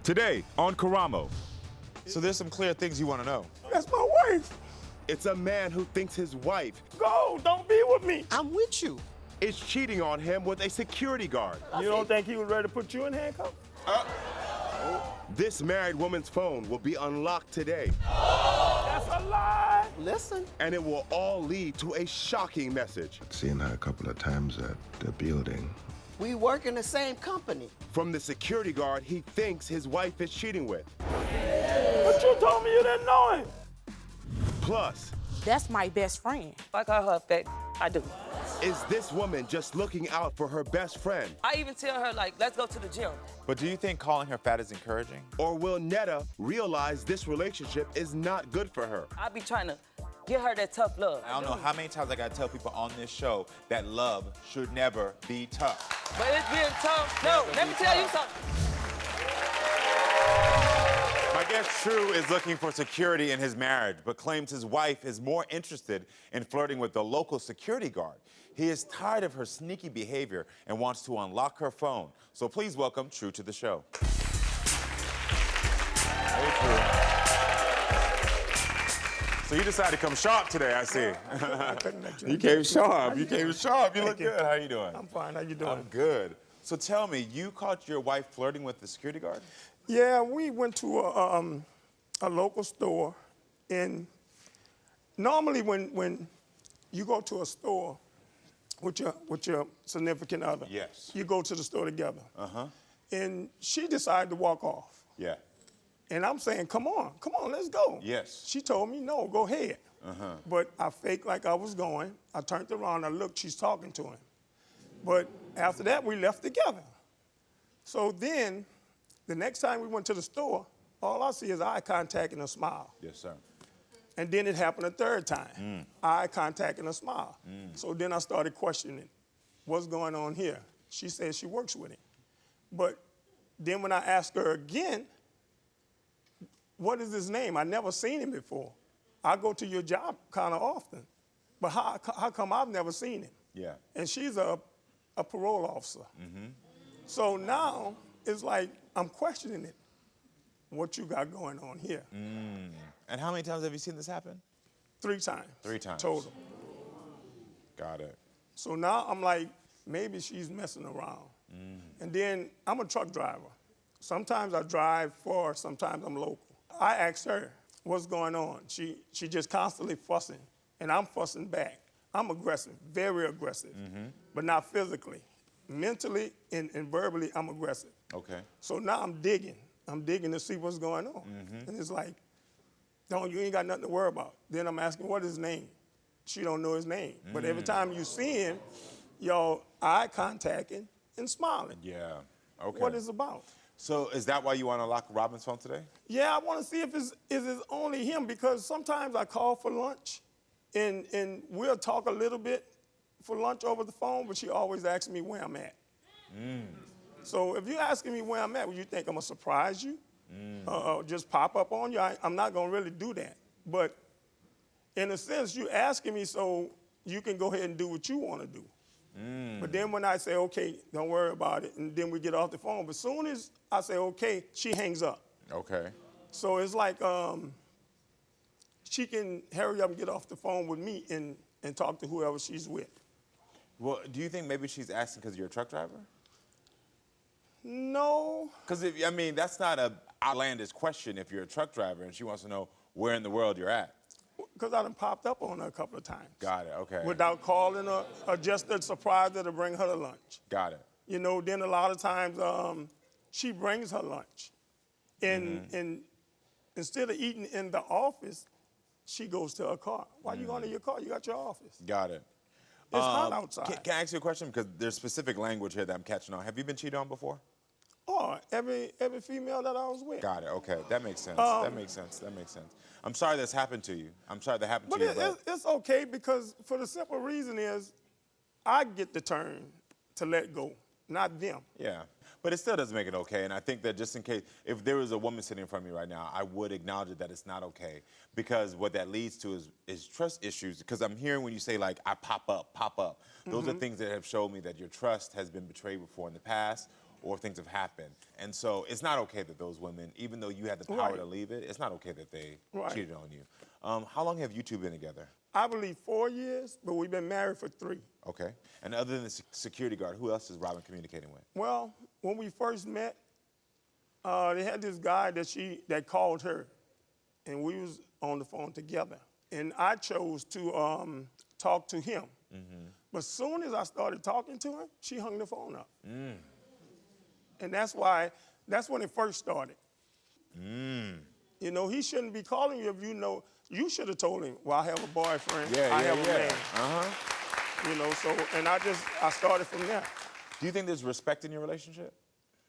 Today on Karamo. So there's some clear things you want to know. That's my wife. It's a man who thinks his wife Go, don't be with me. I'm with you. is cheating on him with a security guard. You don't think he was ready to put you in handcuffs? This married woman's phone will be unlocked today, That's a lie. Listen. and it will all lead to a shocking message Seen her a couple of times at the building. We work in the same company. from the security guard he thinks his wife is cheating with. But you told me you didn't know him. Plus, That's my best friend. I call her fat. I do. is this woman just looking out for her best friend? I even tell her, like, let's go to the gym. But do you think calling her fat is encouraging? Or will Netta realize this relationship is not good for her? I be trying to get her that tough love. I don't know how many times I gotta tell people on this show that love should never be tough. But it's being tough. No, let me tell you something. My guest True is looking for security in his marriage, but claims his wife is more interested in flirting with the local security guard. He is tired of her sneaky behavior and wants to unlock her phone. So please welcome True to the show. Hey, True. So you decided to come sharp today, I see. You came sharp. You came sharp. You look good. How you doing? I'm fine. How you doing? I'm good. So tell me, you caught your wife flirting with the security guard? Yeah, we went to a local store, and normally when you go to a store with your significant other, Yes. you go to the store together. Uh-huh. And she decided to walk off. Yeah. And I'm saying, come on, let's go. Yes. She told me, no, go ahead. But I faked like I was going. I turned around, I looked, she's talking to him. But after that, we left together. So then, the next time we went to the store, all I see is eye contact and a smile. Yes, sir. And then it happened a third time, eye contact and a smile. So then I started questioning, what's going on here? She said she works with him. But then when I asked her again, what is his name? I never seen him before. I go to your job kind of often, but how come I've never seen him? Yeah. And she's a parole officer. So now it's like I'm questioning it. What you got going on here? And how many times have you seen this happen? 3 times. 3 times. Total. Got it. So now I'm like, maybe she's messing around. And then I'm a truck driver. Sometimes I drive far, sometimes I'm local. I asked her, what's going on? She just constantly fussing, and I'm fussing back. I'm aggressive, very aggressive, but not physically. Mentally and verbally, I'm aggressive. Okay. So now I'm digging. I'm digging to see what's going on. And it's like, you ain't got nothing to worry about. Then I'm asking, what is his name? She don't know his name. But every time you see him, y'all eye contacting and smiling. Yeah. Okay. What is it about? So is that why you want to lock Robin's phone today? Yeah, I want to see if it's only him, because sometimes I call for lunch and we'll talk a little bit for lunch over the phone, but she always asks me where I'm at. So if you're asking me where I'm at, would you think I'm going to surprise you? Just pop up on you? I'm not going to really do that. But in a sense, you're asking me so you can go ahead and do what you want to do. But then when I say, okay, don't worry about it, and then we get off the phone, but as soon as I say, okay, she hangs up. Okay. So it's like she can hurry up and get off the phone with me and talk to whoever she's with. Well, do you think maybe she's asking because you're a truck driver? No. Because, I mean, that's not an outlandish question if you're a truck driver and she wants to know where in the world you're at. Because I done popped up on her a couple of times. Got it, okay. Without calling her, or just a surprise to bring her to lunch. Got it. You know, then a lot of times she brings her lunch. And instead of eating in the office, she goes to her car. Why you going to your car? You got your office. Got it. It's hot outside. Can I ask you a question? Because there's specific language here that I'm catching on. Have you been cheated on before? Oh, every female that I was with. Got it, okay. That makes sense. That makes sense. I'm sorry that's happened to you. I'm sorry that happened to you. But it's okay, because for the simple reason is I get the turn to let go, not them. Yeah, but it still doesn't make it okay. And I think that just in case, if there was a woman sitting in front of me right now, I would acknowledge that it's not okay. Because what that leads to is trust issues. Because I'm hearing when you say, like, I pop up. Those are things that have showed me that your trust has been betrayed before in the past, or things have happened. And so it's not okay that those women, even though you had the power to leave it, it's not okay that they cheated on you. How long have you two been together? I believe 4 years, but we've been married for 3. Okay. And other than the security guard, who else is Robin communicating with? Well, when we first met, they had this guy that called her, and we was on the phone together. And I chose to talk to him. But as soon as I started talking to him, she hung the phone up. And that's when it first started. You know, he shouldn't be calling you if you know. You should have told him, well, I have a boyfriend, I have a man. You know, so, and I started from there. Do you think there's respect in your relationship?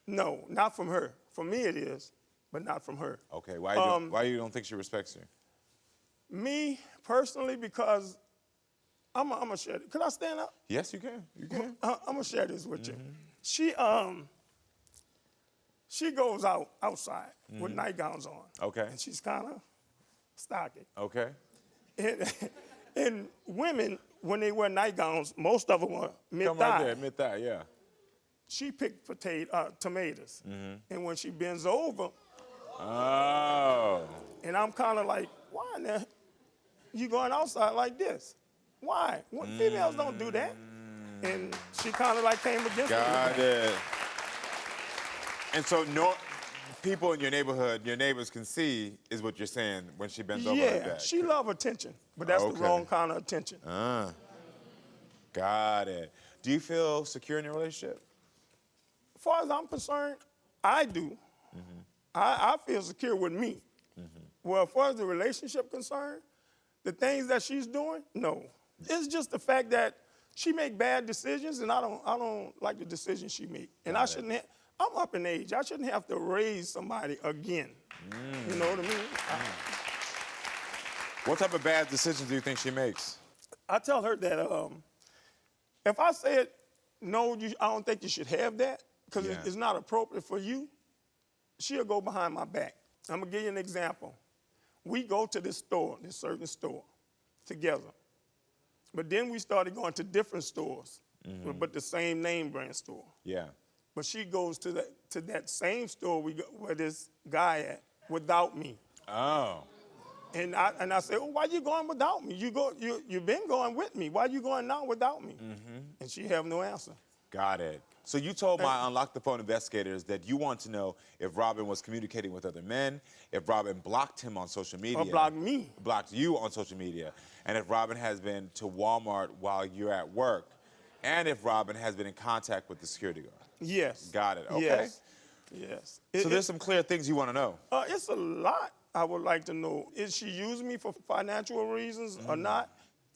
No, not from her. For me it is, but not from her. Okay, why you don't think she respects you? Me, personally, because I'm gonna share it. Could I stand up? Yes, you can. You can. I'm gonna share this with you. She goes outside with nightgowns on. Okay. And she's kind of stocky. Okay. And women, when they wear nightgowns, most of them are mid-thigh. Come right there, mid-thigh, yeah. She picked tomatoes. And when she bends over, and I'm kind of like, why now? You going outside like this? Why? Females don't do that. And she kind of like came against me. Got it. And so people in your neighborhood, your neighbors can see is what you're saying when she bends over like that. Yeah, she love attention, but that's the wrong kind of attention. Got it. Do you feel secure in your relationship? As far as I'm concerned, I do. I feel secure with me. Well, as far as the relationship concerned, the things that she's doing, no. It's just the fact that she make bad decisions, and I don't like the decisions she make. And I shouldn't have. I'm up in age. I shouldn't have to raise somebody again. You know what I mean? What type of bad decisions do you think she makes? I tell her that if I said, no, I don't think you should have that, because it's not appropriate for you, she'll go behind my back. I'm going to give you an example. We go to this certain store, together. But then we started going to different stores, but the same name brand store. Yeah. But she goes to that same store where this guy at without me. Oh. And I say, why you going without me? You've been going with me. Why you going now without me? And she have no answer. Got it. So you told my Unlock the Phone investigators that you want to know if Robin was communicating with other men, if Robin blocked him on social media. Or blocked me. Blocked you on social media. And if Robin has been to Walmart while you're at work, and if Robin has been in contact with the security guard. Yes. Got it. Okay. Yes. So there's some clear things you want to know. It's a lot I would like to know. Is she using me for financial reasons or not?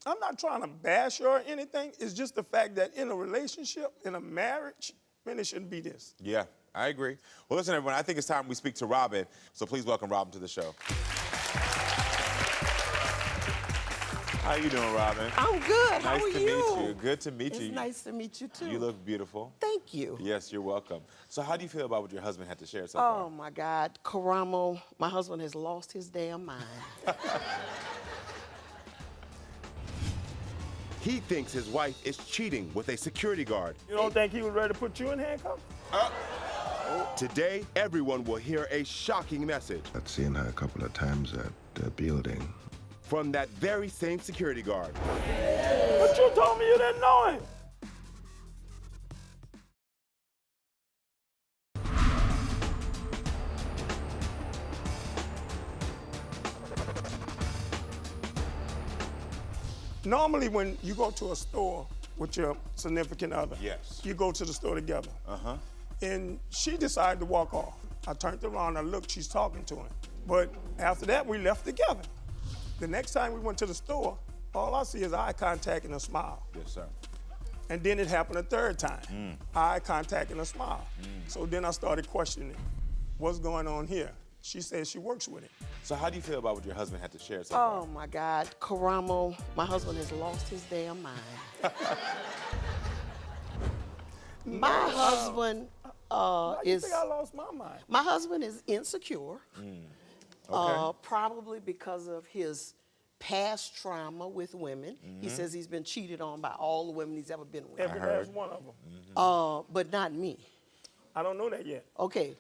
I'm not trying to bash her or anything. It's just the fact that in a relationship, in a marriage, man, it shouldn't be this. Yeah, I agree. Well, listen, everyone, I think it's time we speak to Robin. So please welcome Robin to the show. How you doing, Robin? I'm good. How are Nice to you? meet you. Good to meet you. It's nice to meet you, too. You look beautiful. Thank you. Yes, you're welcome. So how do you feel about what your husband had to share so far? Oh, my God. Karamo, my husband has lost his damn mind. He thinks his wife is cheating with a security guard. You don't think he was ready to put you in handcuffs? Today, everyone will hear a shocking message I'd seen her a couple of times at the building. from that very same security guard. But you told me you didn't know him. Normally, when you go to a store with your significant other, Yes. you go to the store together. And she decided to walk off. I turned around, I looked, she's talking to him. But after that, we left together. The next time we went to the store, all I see is eye contact and a smile. Yes, sir. And then it happened a third time. Eye contact and a smile. So then I started questioning, what's going on here? She says she works with him. So how do you feel about what your husband had to share so far? Oh, my God. Karamo, my husband has lost his damn mind. My husband Why you is... think I lost my mind? My husband is insecure, probably because of his past trauma with women. He says he's been cheated on by all the women he's ever been with. Every last one of them. But not me. I don't know that yet. Okay.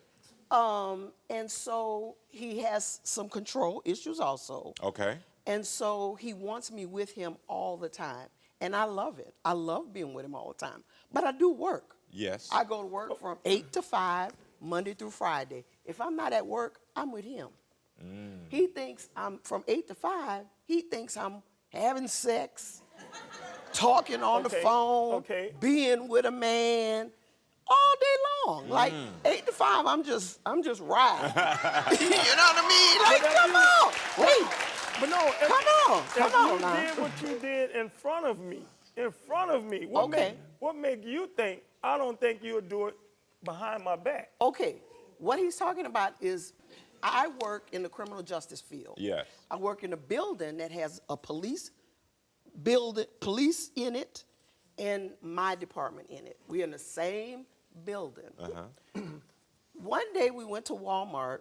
And so he has some control issues also. Okay. And so he wants me with him all the time. And I love it. I love being with him all the time. But I do work. Yes. I go to work from 8 to 5, Monday through Friday. If I'm not at work, I'm with him. He thinks I'm from 8 to 5, he thinks I'm having sex, talking on the phone, being with a man all day long. Like 8 to 5, I'm just riding. You know what I mean? Like, come on. Wait. But no, Come on now. You did what you did in front of me. What make you think I don't think you'll do it behind my back? Okay. What he's talking about is I work in the criminal justice field. Yes. I work in a building that has a police in it and my department in it. We're in the same building. One day we went to Walmart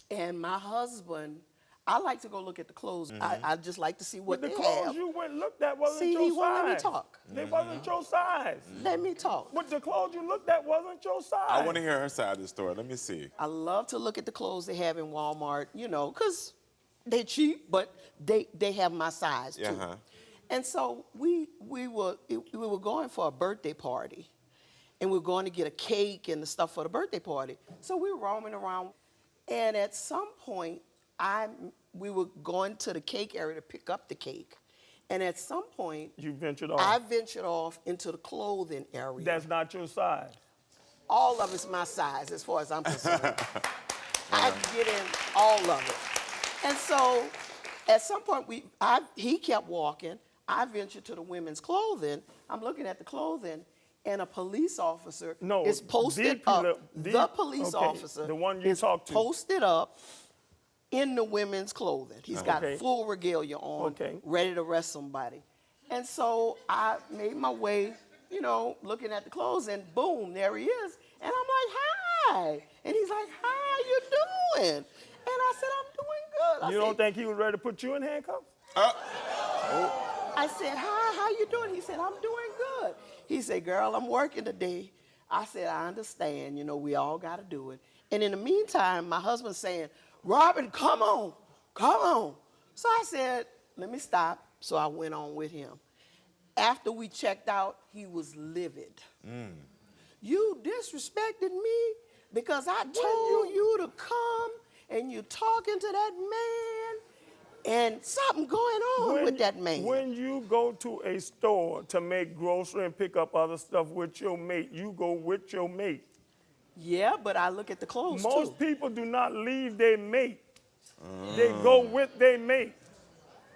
and my husband, I like to go look at the clothes. I just like to see what But they the have. clothes you went and looked at wasn't See, your he size. won't let me talk. They wasn't your size. Let me talk. But the clothes you looked at wasn't your size. I want to hear her side of the story. Let me see. I love to look at the clothes they have in Walmart, you know, because they cheap, but they have my size too. And so we were going for a birthday party, and we were going to get a cake and the stuff for the birthday party. So we were roaming around, and at some point, we were going to the cake area to pick up the cake. And at some point, You ventured off. I ventured off into the clothing area. That's not your size. All of it's my size as far as I'm concerned. I can get in all of it. And so at some point, he kept walking. I ventured to the women's clothing. I'm looking at the clothing, and a police officer is posted up. The police officer the one you is talked to. posted up in the women's clothing. He's got Okay. full regalia on, ready to arrest somebody. And so I made my way, you know, looking at the clothes, and boom, there he is. And I'm like, hi. And he's like, hi, how you doing? And I said, I'm doing good. You don't think he was ready to put you in handcuffs? I said, hi, how you doing? He said, I'm doing good. He said, girl, I'm working today. I said, I understand. You know, we all got to do it. And in the meantime, my husband's saying, Robin, come on, come on. So I said, let me stop. So I went on with him. After we checked out, he was livid. You disrespected me because I told you to come and you're talking to that man and something going on with that man. When you go to a store to make grocery and pick up other stuff with your mate, you go with your mate. Yeah, but I look at the clothes too. Most people do not leave their mate. They go with their mate.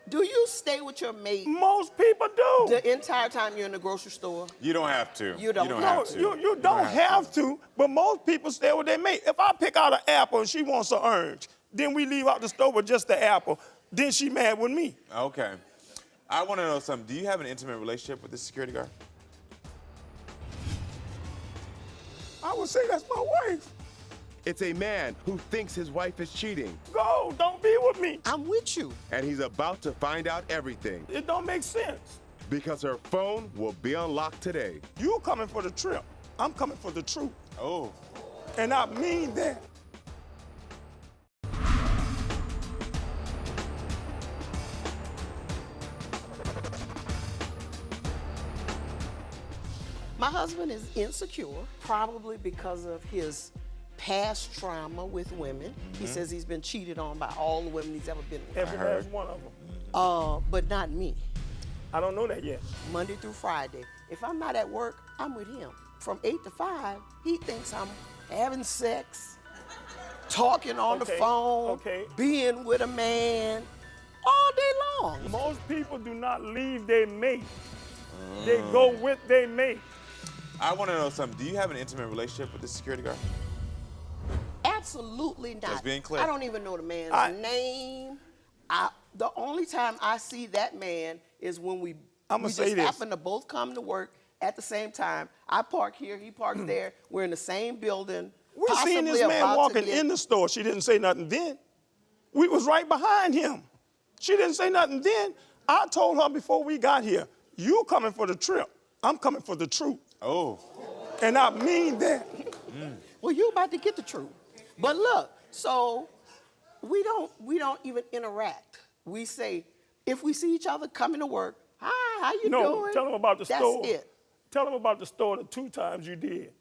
Do you stay with your mate? Most people do. The entire time you're in the grocery store? You don't have to. You don't have to. You don't have to, but most people stay with their mate. If I pick out an apple and she wants an orange, then we leave out the store with just the apple, then she mad with me. Okay. I want to know something. Do you have an intimate relationship with this security guard? I would say that's my wife. It's a man who thinks his wife is cheating. Go, don't be with me. I'm with you. And he's about to find out everything. It don't make sense. Because her phone will be unlocked today. You coming for the trip. I'm coming for the truth. Oh. And I mean that. My husband is insecure, probably because of his past trauma with women. He says he's been cheated on by all the women he's ever been with. Every last one of them. But not me. I don't know that yet. Monday through Friday. If I'm not at work, I'm with him. From 8 to 5, he thinks I'm having sex, talking on the phone, being with a man all day long. Most people do not leave their mate. They go with their mate. I want to know something. Do you have an intimate relationship with this security guard? Absolutely not. Just being clear. I don't even know the man's name. The only time I see that man is when we just happen to both come to work at the same time. I park here, he parks there. We're in the same building. We seen this man walking in the store. She didn't say nothing then. We was right behind him. She didn't say nothing then. I told her before we got here, you coming for the trip. I'm coming for the truth. Oh. And I mean that. Well, you about to get the truth. But look, so we don't even interact. We say, if we see each other coming to work, hi, how you doing? No, tell them about the store. That's it. Tell them about the store the 2 times you did.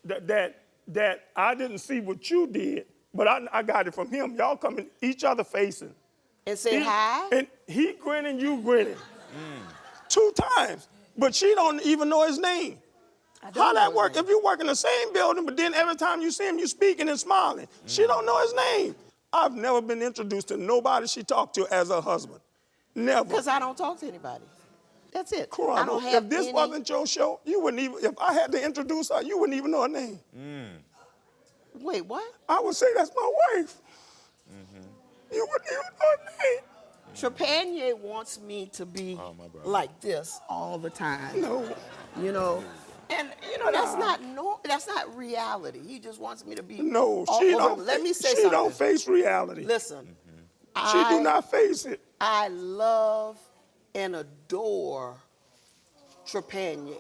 That I didn't see what you did, but I got it from him. Y'all coming each other facing. And say hi? And he grinning, you grinning. 2 times. But she don't even know his name. How that work? If you work in the same building, but then every time you see him, you speaking and smiling. She don't know his name. I've never been introduced to nobody she talked to as her husband. Never. Because I don't talk to anybody. That's it. Karamo, I don't have if this wasn't your show, you wouldn't even, if I had to introduce her, you wouldn't even know her name. Wait, what? I would say that's my wife. You wouldn't even know her name. Trupania wants me to be like this all the time. No. You know, and you know that's not reality. He just wants me to be. No, all she over. don't. Let me say she something. don't face reality. Listen, She do not face it. I love and adore Trupania.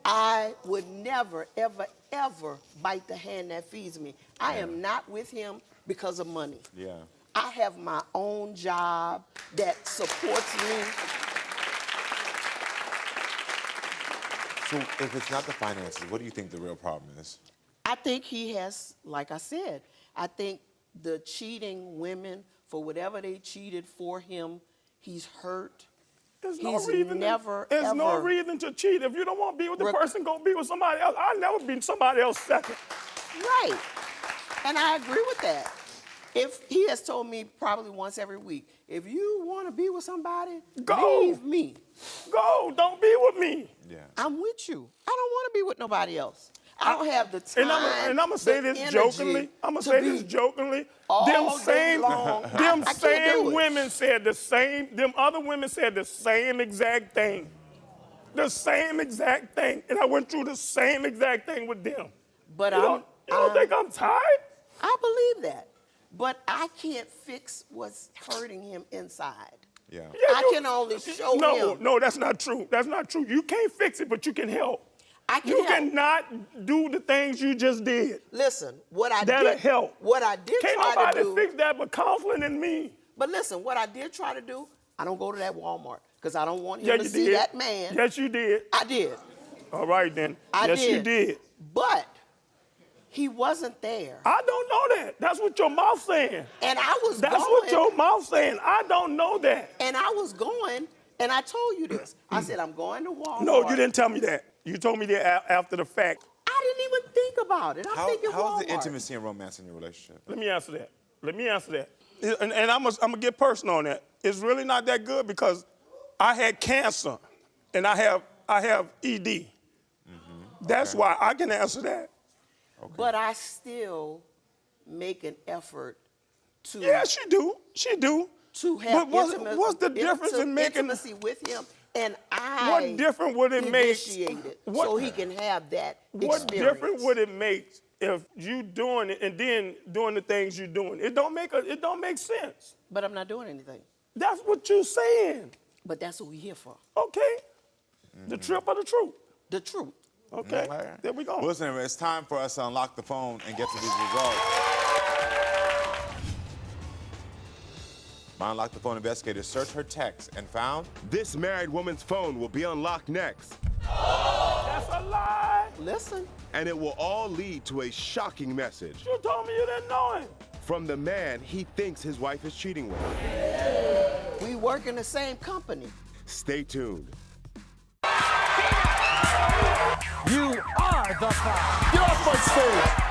I would never, ever, ever bite the hand that feeds me. I am not with him because of money. Yeah. I have my own job that supports me. So if it's not the finances, what do you think the real problem is? I think he has, like I said, I think the cheating women, for whatever they cheated for him, he's hurt. There's He's no reason. never, There's no ever- reason to cheat. If you don't want to be with the person, go be with somebody else. I'll never be somebody else second. Right. And I agree with that. If he has told me probably once every week, if you want to be with somebody, Go. leave me. Go. Don't be with me. Yeah. I'm with you. I don't want to be with nobody else. I don't have the time. And I'm gonna say the this energy jokingly. I'm gonna to say be this jokingly. all Them day same, long. them I can't same do it. women said the same. Them other women said the same exact thing. The same exact thing. And I went through the same exact thing with them. But You don't think I'm tired? I believe that. But I can't fix what's hurting him inside. Yeah. I can only show him. No, that's not true. That's not true. You can't fix it, but you can help. I can You help. cannot do the things you just did. Listen, what I That'll did help. What I did Can't try nobody to do. fix that but counseling and me. But listen, what I did try to do, I don't go to that Walmart because I don't want him Yeah, to you see did. that man. Yes, you did. I did. All right, then. I yes, did. you did. But he wasn't there. I don't know that. That's what your mouth saying. And I was That's going. what your mouth saying. I don't know that. And I was going, and I told you this. I said, I'm going to Walmart. No, you didn't tell me that. You told me that after the fact. I didn't even think about it. I'm thinking How's Walmart. the intimacy and romance in your relationship? Let me answer that. And I'm gonna get personal on that. It's really not that good because I had cancer, and I have ED. That's why I can answer that. Okay. But I still make an effort to Yeah, she do. to have But what's the difference in making? intimacy with him, and I What difference would it make? initiate it What- so he can have that What experience. difference would it make if you doing it and then doing the things you doing? It don't make sense. But I'm not doing anything. That's what you saying. But that's what we're here for. Okay. The trip of the truth. The truth. Okay. There we go. Well, listen, it's time for us to unlock the phone and get to these results. My Unlock the Phone investigators searched her text and found This married woman's phone will be unlocked next, That's a lie. Listen, and it will all lead to a shocking message You told me you didn't know him. from the man he thinks his wife is cheating with. we work in the same company. Stay tuned. You are the five. Get off my stage!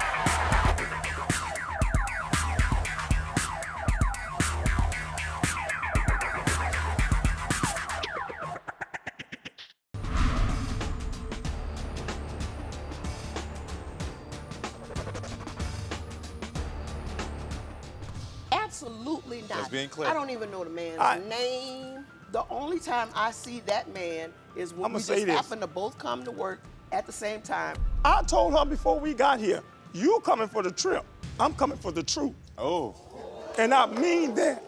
Absolutely not. Just being clear. I don't even know the man's name. The only time I see that man is when I'ma we say just this. happen to both come to work at the same time. I told her before we got here, you coming for the trip. I'm coming for the truth. Oh. And I mean that.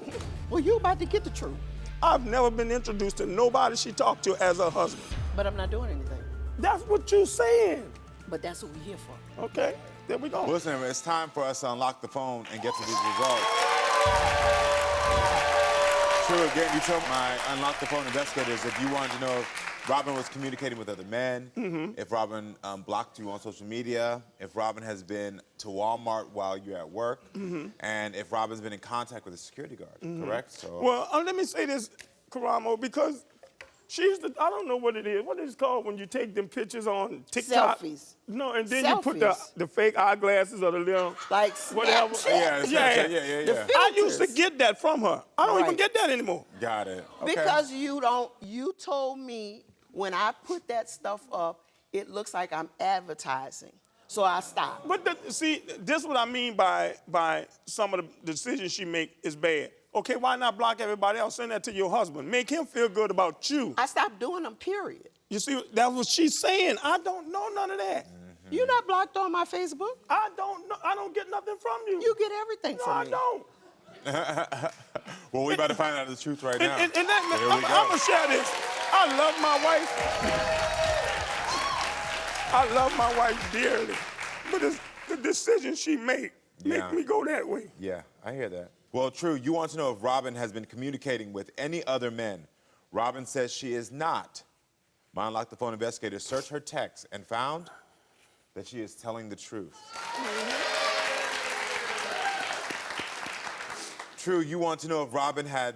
Well, you about to get the truth, I've never been introduced to nobody she talked to as her husband. but I'm not doing anything. That's what you saying. But that's what we're here for. Okay, there we go. Well, listen, it's time for us to unlock the phone and get to these results. True, again, you told my unlock the phone investigators if you wanted to know if Robin was communicating with other men, if Robin blocked you on social media, if Robin has been to Walmart while you're at work, and if Robin's been in contact with a security guard, correct? So, Well, let me say this, Karamo, because she's the, I don't know what it is. What is it called when you take them pictures on TikTok? Selfies. No, and then you put Selfies. the fake eyeglasses or the little, Like whatever. Snapchat. yeah. The I used to filters. get that from her. I don't even Right. get that anymore. got it. Okay. Because you told me when I put that stuff up, it looks like I'm advertising. So I stopped. But see, this is what I mean by some of the decisions she make is bad. Okay, why not block everybody else? Send that to your husband. Make him feel good about you. I stopped doing them, period. You see, that's what she's saying. I don't know none of that. You're not blocked on my Facebook. I don't know. I don't get nothing from you. You get everything No, from I me. don't. Well, we're about to find out the truth right now. And that, Here we I'm go. going to share this. I love my wife. I love my wife dearly. But it's the decision she make me go that way. Yeah, I hear that. Well, True, you want to know if Robin has been communicating with any other men. Robin says she is not. My Unlock the Phone investigators searched her text and found that she is telling the truth. True, you want to know if Robin had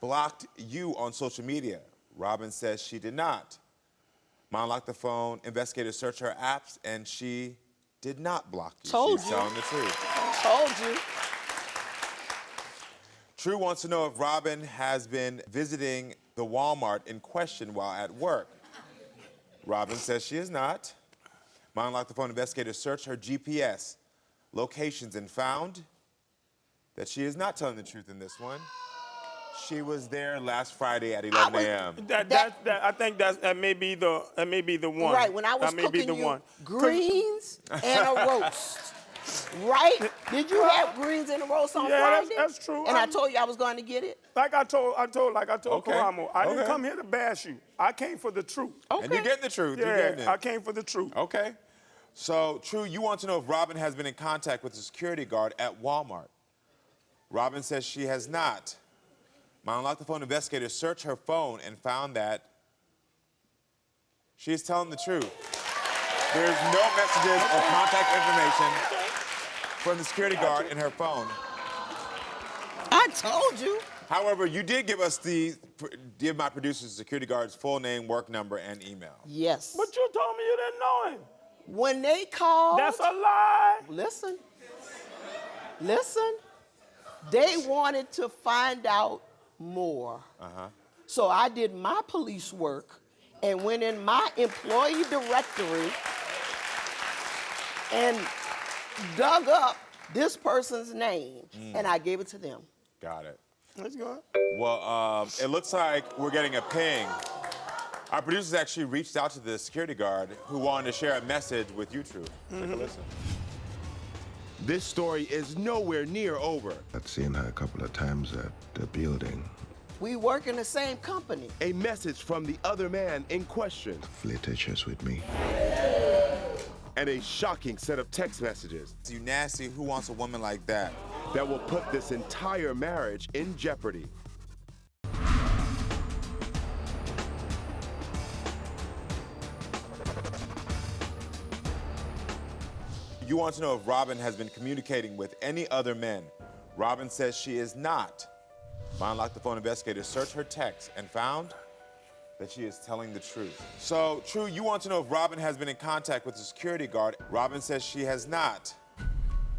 blocked you on social media. Robin says she did not. My Unlock the Phone investigators searched her apps and she did not block you. Told She's you. telling the truth. Told you. True wants to know if Robin has been visiting the Walmart in question while at work. Robin says she is not. My Unlock the Phone investigators searched her GPS locations and found that she is not telling the truth in this one. She was there last Friday at 11 a.m. I think that may be the one. Right, when I was that may be cooking the you one. greens and a roast. Right? Did you have greens and a roast on Yeah, Friday? that's true. And I told you I was going to get it? Like I told Okay. Karamo, I didn't Okay. come here to bash you. I came for the truth. And you're getting the truth. You're Yeah, getting it. I came for the truth. Okay. So, True, you want to know if Robin has been in contact with a security guard at Walmart. Robin says she has not. My Unlock the Phone investigators searched her phone and found that she is telling the truth. There's no messages or contact information from the security guard in her phone. I told you. However, you did give us give my producer's security guard's full name, work number, and email. Yes. But you told me you didn't know him. When they called, That's a lie. listen, they wanted to find out more. So I did my police work and went in my employee directory and dug up this person's name, and I gave it to them. Got it. Let's go. Well, it looks like we're getting a ping. Our producers actually reached out to the security guard who wanted to share a message with you, True. Take a listen. This story is nowhere near over. I'd seen her a couple of times at the building. We work in the same company. A message from the other man in question. Flirtatious with me. And a shocking set of text messages You nasty, who wants a woman like that? that will put this entire marriage in jeopardy. You want to know if Robin has been communicating with any other men. Robin says she is not. My Unlock the Phone investigators searched her text and found that she is telling the truth. So, True, you want to know if Robin has been in contact with the security guard. Robin says she has not.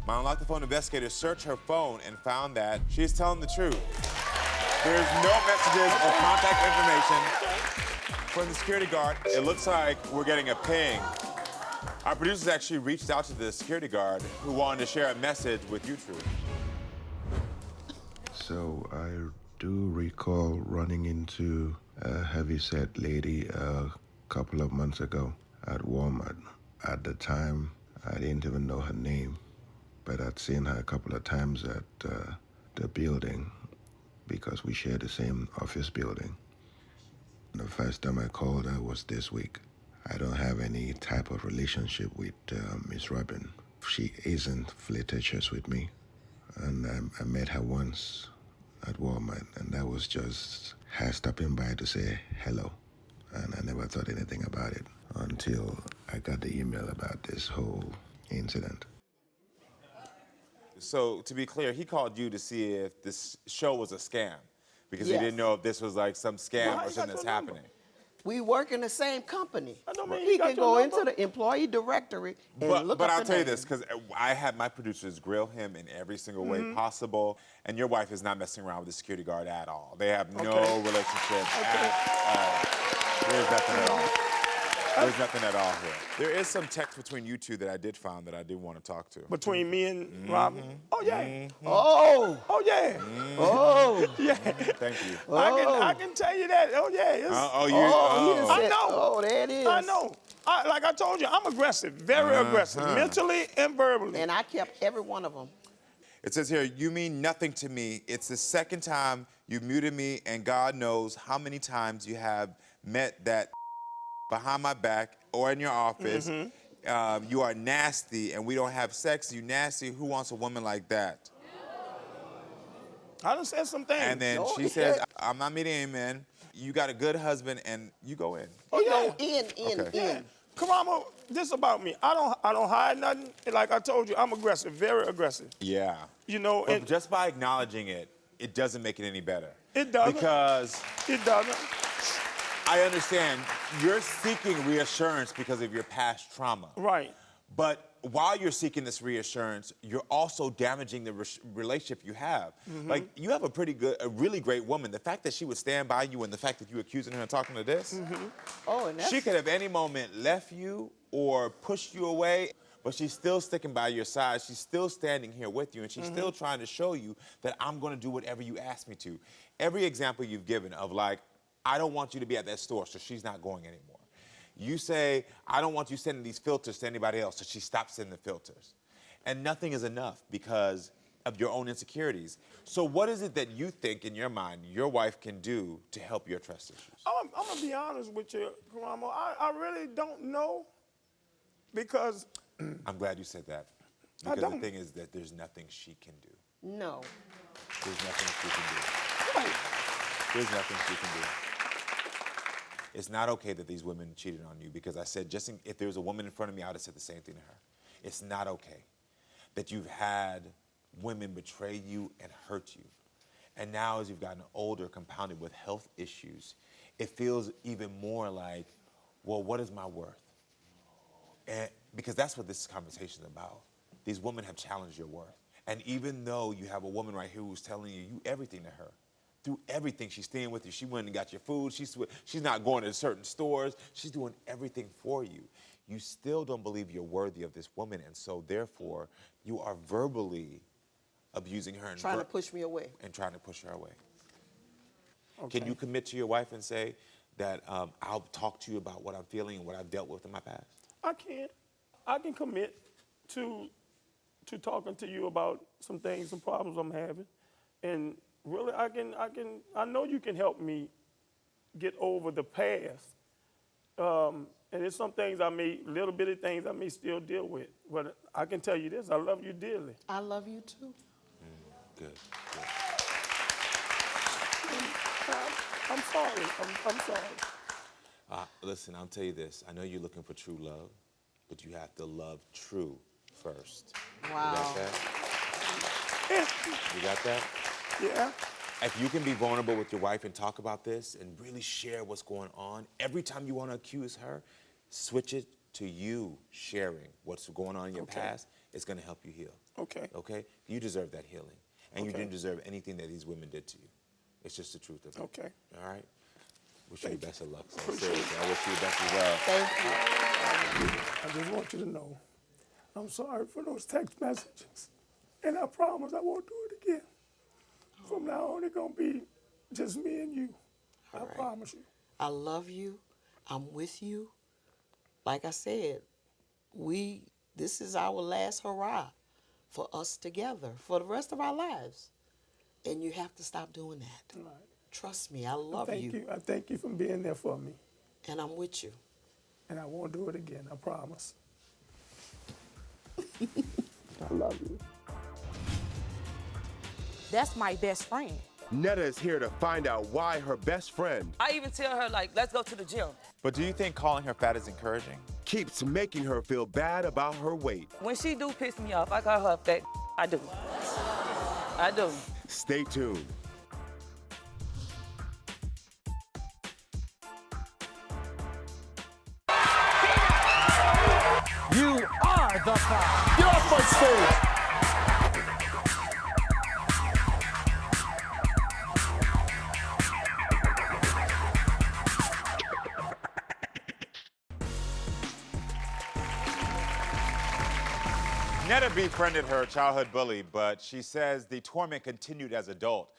My Unlock the Phone investigators searched her phone and found that she is telling the truth. There's no messages or contact information from the security guard. It looks like we're getting a ping. Our producers actually reached out to the security guard who wanted to share a message with you, True. So I do recall running into a heavyset lady a couple of months ago at Walmart. At the time, I didn't even know her name, but I'd seen her a couple of times at the building because we share the same office building. The first time I called her was this week. I don't have any type of relationship with Miss Robin. She isn't flirtatious with me. And I met her once at Walmart, and that was just her stopping by to say hello. And I never thought anything about it until I got the email about this whole incident. So to be clear, he called you to see if this show was a scam because he Yes. didn't know if this was like some scam Well, how or you something got that's your number? happening. We work in the same company. I don't mean He he got can your go number. into the employee directory and look But up I'll the tell you name. this, because I had my producers grill him in every single way Mm-hmm. possible, and your wife is not messing around with the security guard at all. They have no Okay. relationship at all. There's nothing at all. There's nothing at all here. There is some text between you two that I did find that I do want to talk to. Between me and Robin. Oh yeah. Oh, Oh yeah. oh, Yeah. Thank you. I can tell you that. Oh yeah. It's, he done I said, know. oh, there it is. I know. Like I told you, I'm aggressive, very aggressive, mentally and verbally. And I kept every one of them. It says here, you mean nothing to me. It's the second time you muted me, and God knows how many times you have met that behind my back or in your office. You are nasty, and we don't have sex. You nasty. Who wants a woman like that? I done said some things. And then Oh, she yeah. says, I'm not meeting any men. You got a good husband, and you go in. oh yeah. Go in. Okay. Karamo, this about me. I don't hide nothing. And like I told you, I'm aggressive, very aggressive. Yeah. You know, But and just by acknowledging it, it doesn't make it any better. It doesn't. Because it doesn't. I understand you're seeking reassurance because of your past trauma. Right. But while you're seeking this reassurance, you're also damaging the relationship you have. Like, you have a really great woman. The fact that she would stand by you and the fact that you're accusing her and talking to this, Oh, and that's she could have any moment left you or pushed you away, but she's still sticking by your side. She's still standing here with you, and she's still trying to show you that I'm gonna do whatever you ask me to. Every example you've given of like, I don't want you to be at that store, so she's not going anymore. You say, I don't want you sending these filters to anybody else, so she stops sending the filters. And nothing is enough because of your own insecurities. So what is it that you think in your mind your wife can do to help your trust issues? I'm gonna be honest with you, Karamo. I really don't know because I'm glad you said that. I Because the don't. thing is that there's nothing she can do. no. There's nothing she can do. right, There's nothing she can do. It's not okay that these women cheated on you because I said, if there was a woman in front of me, I would have said the same thing to her. It's not okay that you've had women betray you and hurt you. And now as you've gotten older, compounded with health issues, it feels even more like, well, what is my worth? And because that's what this conversation is about. These women have challenged your worth. And even though you have a woman right here who's telling you everything to her, through everything, she's staying with you. She went and got your food. She's not going to certain stores. She's doing everything for you. You still don't believe you're worthy of this woman, and so therefore, you are verbally abusing her and Trying to push me away. and trying to push her away. Can you commit to your wife and say that I'll talk to you about what I'm feeling and what I've dealt with in my past? I can. I can commit to talking to you about some things, some problems I'm having, and really, I know you can help me get over the past. And there's some things little bitty things I may still deal with. But I can tell you this, I love you dearly. I love you too. Good. I'm sorry, I'm sorry. Listen, I'll tell you this. I know you're looking for true love, but you have to love true first. Wow. You got that? You got that? Yeah. If you can be vulnerable with your wife and talk about this and really share what's going on, every time you want to accuse her, switch it to you sharing what's going on in your past. It's going to help you heal. Okay. Okay? You deserve that healing. And you Okay. didn't deserve anything that these women did to you. It's just the truth of it. Okay. All right? Wish you the best of luck. So seriously, I wish you the best as well. Thank you. I just want you to know, I'm sorry for those text messages. And I promise I won't do it again. From now on, it's going to be just me and you. I promise you. I love you. I'm with you. Like I said, this is our last hurrah for us together for the rest of our lives. And you have to stop doing that. Trust me, I love Thank you. I thank you for being there for me. And I'm with you. And I won't do it again, I promise. I love you. That's my best friend. Netta is here to find out why her best friend I even tell her, like, let's go to the gym. But do you think calling her fat is encouraging? keeps making her feel bad about her weight. When she do piss me off, I call her fat. I do. I do. Stay tuned. You are the five. Get off my stage! Netta befriended her childhood bully, but she says the torment continued as adult.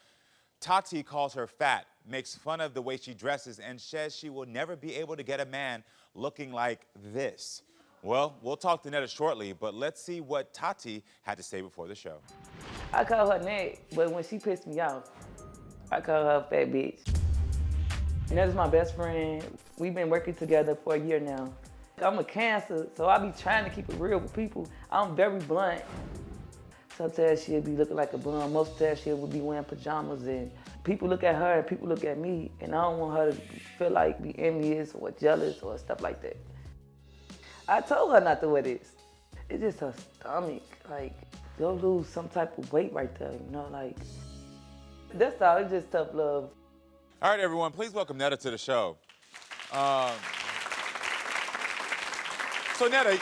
Taty calls her fat, makes fun of the way she dresses, and says she will never be able to get a man looking like this. Well, we'll talk to Netta shortly, but let's see what Taty had to say before the show. I call her neck, but when she pissed me off, I call her fat bitch. Netta's my best friend. We've been working together for a year now. I'm a Cancer, so I be trying to keep it real with people. I'm very blunt. Sometimes she'll be looking like a bum. Most of the time she would be wearing pajamas, and people look at her and people look at me, and I don't want her to feel like be envious or jealous or stuff like that. I told her not to wear this. It's just her stomach. Like, go lose some type of weight right there, you know, like, that's all. It's just tough love. All right, everyone, please welcome Netta to the show. So Netta,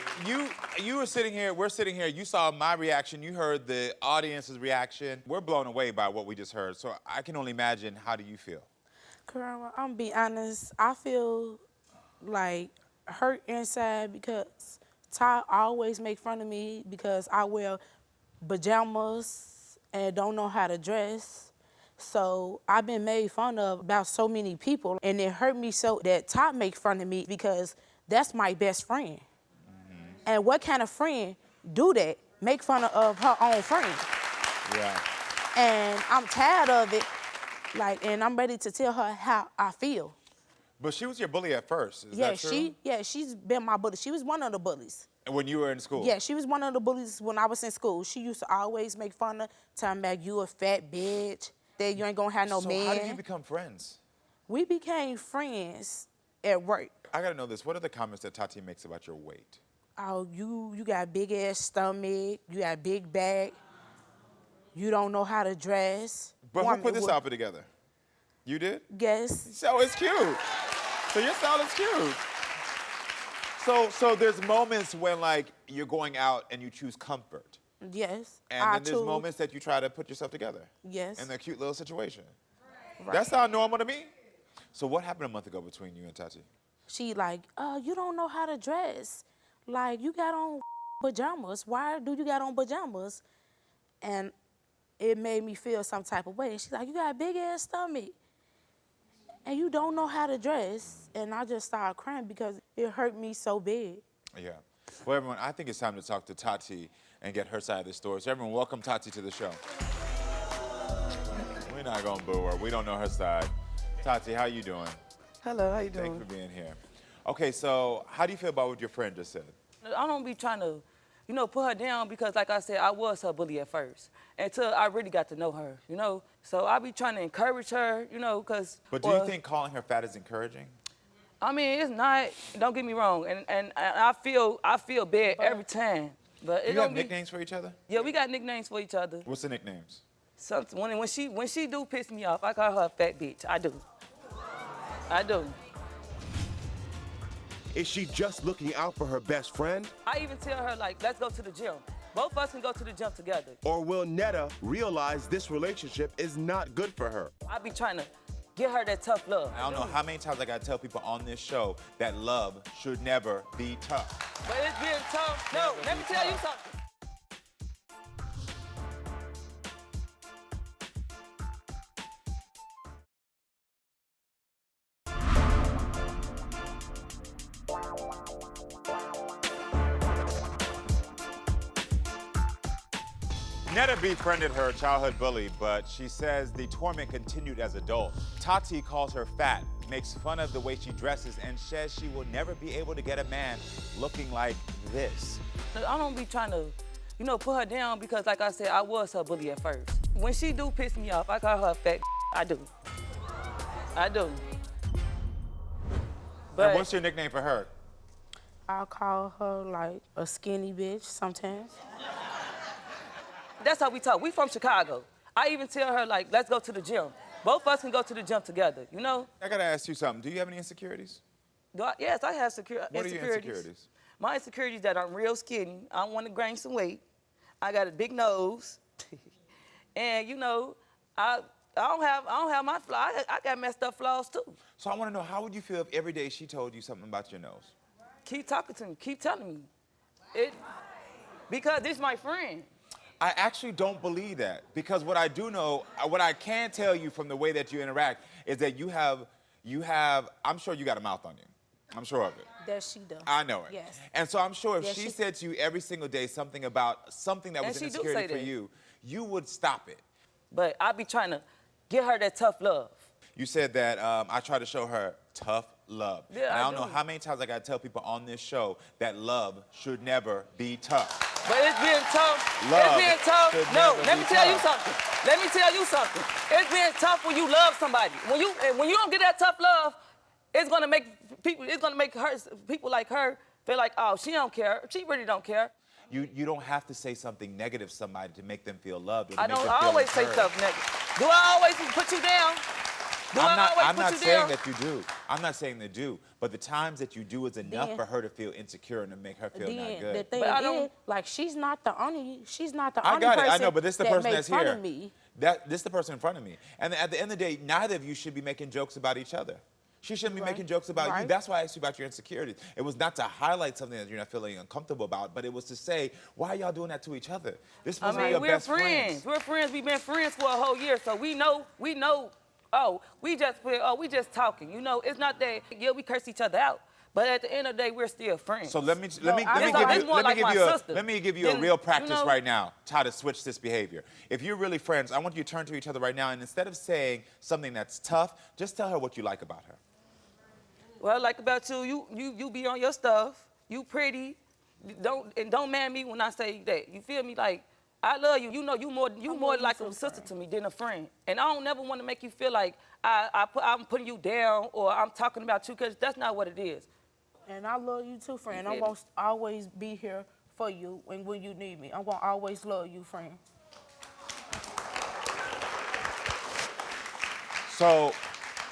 you were sitting here, we're sitting here, you saw my reaction, you heard the audience's reaction. We're blown away by what we just heard, so I can only imagine, how do you feel? Karamo, I'm gonna be honest, I feel like hurt inside because Ty always make fun of me because I wear pajamas and don't know how to dress. So I've been made fun of about so many people, and it hurt me so that Ty make fun of me because that's my best friend. And what kind of friend do that? Make fun of her own friend. Yeah. And I'm tired of it, like, and I'm ready to tell her how I feel. But she was your bully at first, is that true? She's been my bully. She was one of the bullies. When you were in school? Yeah, she was one of the bullies when I was in school. She used to always make fun of, telling me, you a fat bitch, that you ain't gonna have no man. So how did you become friends? We became friends at work. I gotta know this, what are the comments that Taty makes about your weight? Oh, you got a big ass stomach, you got a big back, you don't know how to dress. But who put this outfit together? You did? Yes. So it's cute. So your style is cute. So there's moments when, like, you're going out and you choose comfort. Yes. And then there's moments that you try to put yourself together. Yes. In a cute little situation. Right. That sounds normal to me. So what happened a month ago between you and Taty? She like, you don't know how to dress. Like, you got on pajamas. Why do you got on pajamas? And it made me feel some type of way. She's like, you got a big ass stomach. And you don't know how to dress. And I just started crying because it hurt me so bad. Yeah. Well, everyone, I think it's time to talk to Taty and get her side of the story. So everyone, welcome Taty to the show. We're not gonna boo her. We don't know her side. Taty, how you doing? Hello, how you doing? Thanks for being here. Okay, so how do you feel about what your friend just said? I don't be trying to, you know, put her down because, like I said, I was her bully at first until I really got to know her, you know? So I be trying to encourage her, you know, because... But do you think calling her fat is encouraging? I mean, it's not, don't get me wrong, and I feel bad every time. But it You don't have be, nicknames for each other? Yeah, we got nicknames for each other. What's the nicknames? When she do piss me off, I call her a fat bitch. I do. I do. Is she just looking out for her best friend? I even tell her, like, let's go to the gym. Both of us can go to the gym together. Or will Netta realize this relationship is not good for her? I be trying to get her that tough love. I don't know how many times I gotta tell people on this show that love should never be tough. But it's being tough. No, let me tell you something. Netta befriended her childhood bully, but she says the torment continued as adults. Taty calls her fat, makes fun of the way she dresses, and says she will never be able to get a man looking like this. I don't be trying to, put her down because, like I said, I was her bully at first. When she do piss me off, I call her fat. I do. And what's your nickname for her? I call her like a skinny bitch sometimes. That's how we talk. We from Chicago. I even tell her, like, let's go to the gym. Both of us can go to the gym together, I gotta ask you something. Do you have any insecurities? Yes, I have insecurities. What are your insecurities? My insecurities is that I'm real skinny. I want to gain some weight. I got a big nose. And, I don't have my flaws. I got messed up flaws, too. So I wanna know, how would you feel if every day she told you something about your nose? Keep talking to me. Keep telling me. Because this is my friend. I actually don't believe that, because what I do know, what I can tell you from the way that you interact is that you have, I'm sure you got a mouth on you. I'm sure of it. That she does. I know it. Yes. And so I'm sure if Yes, she she- said to you every single day something about something that And was an she do say insecurity for that. you, you would stop it. But I be trying to get her that tough love. You said that I try to show her tough love. Yeah, and I don't I know do. how many times I gotta tell people on this show that love should never be tough. But it's being tough. Love It's being tough. should No, never let be me tell you tough. something. Let me tell you something. It's being tough when you love somebody. When you don't get that tough love, it's gonna make people like her feel like, oh, she don't care. She really don't care. You don't have to say something negative to somebody to make them feel loved. Or to I make don't them feel always say encouraged. stuff negative. Do I always put you down? I'm not saying down? that you do. I'm not saying they do. But the times that you do is enough Then- for her to feel insecure and to make her feel not Then good. the thing But I is, don't- like, she's not the only I got it. person I know, but this is the that person make that's fun here. of me. This is the person in front of me. And at the end of the day, neither of you should be making jokes about each other. She shouldn't be Right. making jokes about you. Right. That's why I asked you about your insecurities. It was not to highlight something that you're not feeling uncomfortable about, but it was to say, why are y'all doing that to each other? This is I supposed to be mean, your we're best friends. We're friends. We've been friends for a whole year, so we know. Oh, we just talking. It's not that. Yeah, we curse each other out, but at the end of the day, we're still friends. So let me No, I don't- that's more like my sister. let me give you a Then, real practice you know- right now how to switch this behavior. If you're really friends, I want you to turn to each other right now, and instead of saying something that's tough, just tell her what you like about her. Well, like about you be on your stuff. You pretty. Don't man me when I say that. You feel me? Like, I love you. You more like a sister to me than a friend. And I don't never want to make you feel like I'm putting you down or I'm talking about you, because that's not what it is. And I love you too, friend. You I'm feel going to always be here for you when you need me. I'm going to always love you, friend. So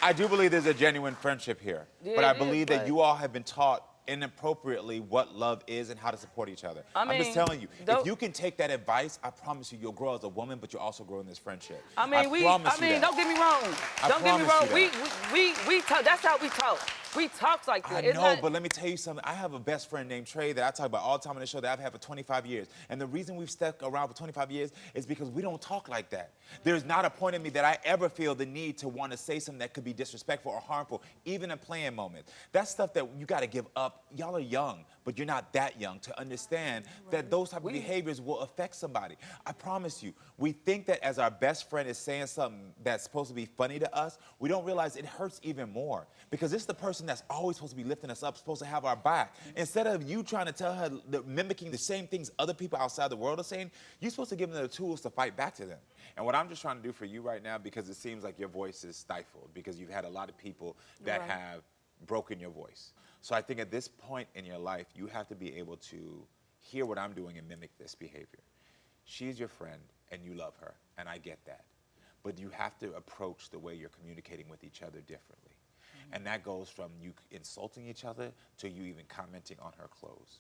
I do believe there's a genuine friendship here. Yeah, but I it is, believe that but- you all have been taught inappropriately what love is and how to support each other. I I'm just mean, telling you, if don't- you can take that advice, I promise you'll grow as a woman, but you'll also grow in this friendship. I mean, promise you that. don't get me wrong. I Don't get me wrong. promise you We talk. That's how we talk. We talk like that. I It's know, not- but let me tell you something. I have a best friend named Trey that I talk about all the time on the show that I've had for 25 years. And the reason we've stuck around for 25 years is because we don't talk like that. There's not a point in me that I ever feel the need to want to say something that could be disrespectful or harmful, even in playing moments. That's stuff that you got to give up. Y'all are young, but you're not that young to understand that those type of behaviors will affect somebody. I promise you, we think that as our best friend is saying something that's supposed to be funny to us, we don't realize it hurts even more, because it's the person that's always supposed to be lifting us up, supposed to have our back. Instead of you trying to tell her, mimicking the same things other people outside the world are saying, you're supposed to give them the tools to fight back to them. And what I'm just trying to do for you right now, because it seems like your voice is stifled, because you've had a lot of people that Right. have broken your voice. So I think at this point in your life, you have to be able to hear what I'm doing and mimic this behavior. She's your friend and you love her, and I get that. But you have to approach the way you're communicating with each other differently. And that goes from you insulting each other to you even commenting on her clothes.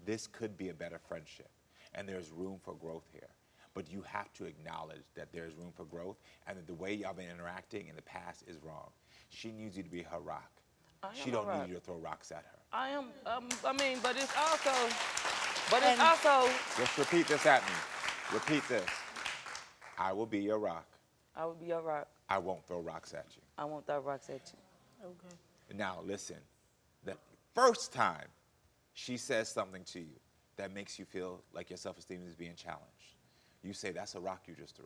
This could be a better friendship, and there's room for growth here. But you have to acknowledge that there's room for growth, and that the way y'all been interacting in the past is wrong. She needs you to be her rock. She don't need you to throw rocks at her. I am. But it's also. Just repeat this at me. Repeat this. I will be your rock. I will be your rock. I won't throw rocks at you. I won't throw rocks at you. Okay. Now listen, the first time she says something to you that makes you feel like your self-esteem is being challenged, you say, that's a rock you just threw.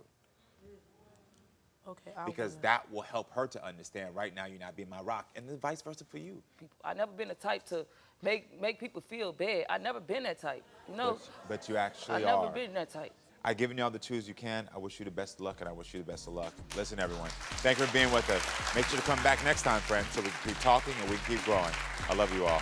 Okay. Because that will help her to understand right now you're not being my rock, and then vice versa for you. I never been the type to make people feel bad. I never been that type, you know? But you actually I are. never been that type. I've given you all the tools you can. I wish you the best of luck, and I wish you the best of luck. Listen, everyone, thank you for being with us. Make sure to come back next time, friends, so we can keep talking and we can keep growing. I love you all.